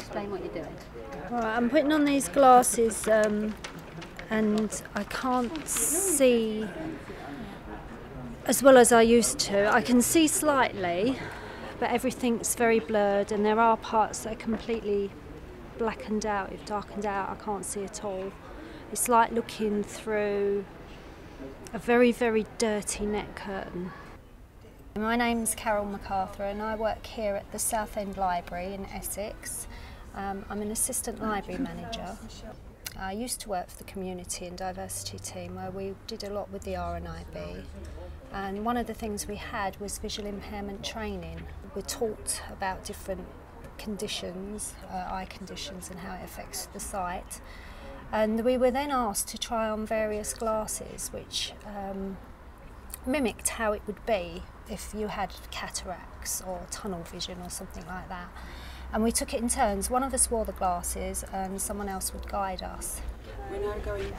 explain what you're doing? Right, I'm putting on these glasses and I can't see as well as I used to. I can see slightly, but everything's very blurred and there are parts that are completely blackened out. If darkened out, I can't see at all. It's like looking through a very, very dirty net curtain. My name's Carol MacArthur and I work here at the Southend Library in Essex. I'm an assistant library manager. I used to work for the community and diversity team where we did a lot with the RNIB, and one of the things we had was visual impairment training. We're taught about different conditions, eye conditions, and how it affects the sight, and we were then asked to try on various glasses which mimicked how it would be if you had cataracts or tunnel vision or something like that. And we took it in turns. One of us wore the glasses and someone else would guide us. We're now going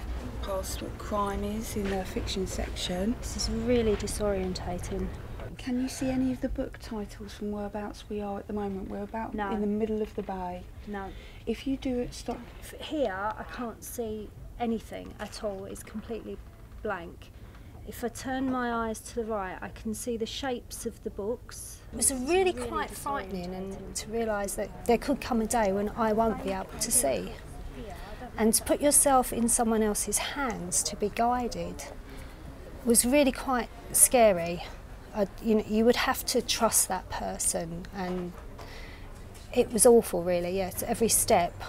past what crime is in the fiction section. This is really disorientating. Can you see any of the book titles from whereabouts we are at the moment? We're about in the middle of the bay. No. If you do it, stop. Here I can't see anything at all. It's completely blank. If I turn my eyes to the right, I can see the shapes of the books. It was really quite frightening, and to realise that there could come a day when I won't be able to see. And to put yourself in someone else's hands to be guided was really quite scary. You would have to trust that person, and it was awful really, yes. Every step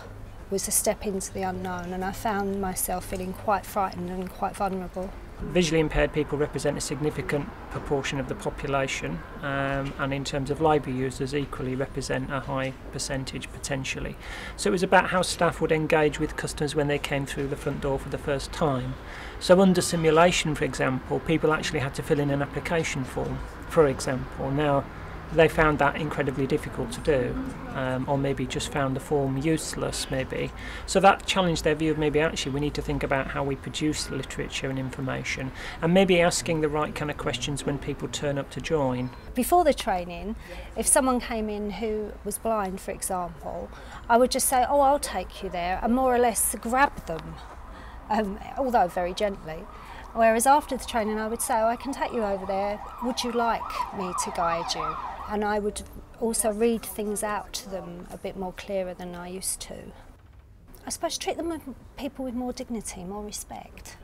was a step into the unknown, and I found myself feeling quite frightened and quite vulnerable. Visually impaired people represent a significant proportion of the population, and in terms of library users equally represent a high percentage potentially. So it was about how staff would engage with customers when they came through the front door for the first time. So under simulation, for example, people actually had to fill in an application form, for example. Now, they found that incredibly difficult to do, or maybe just found the form useless maybe. So that challenged their view of maybe actually we need to think about how we produce the literature and information, and maybe asking the right kind of questions when people turn up to join. Before the training, if someone came in who was blind, for example, I would just say, oh, I'll take you there, and more or less grab them, although very gently. Whereas after the training I would say, oh, I can take you over there, would you like me to guide you? And I would also read things out to them a bit more clearer than I used to. I suppose treat them with people with more dignity, more respect.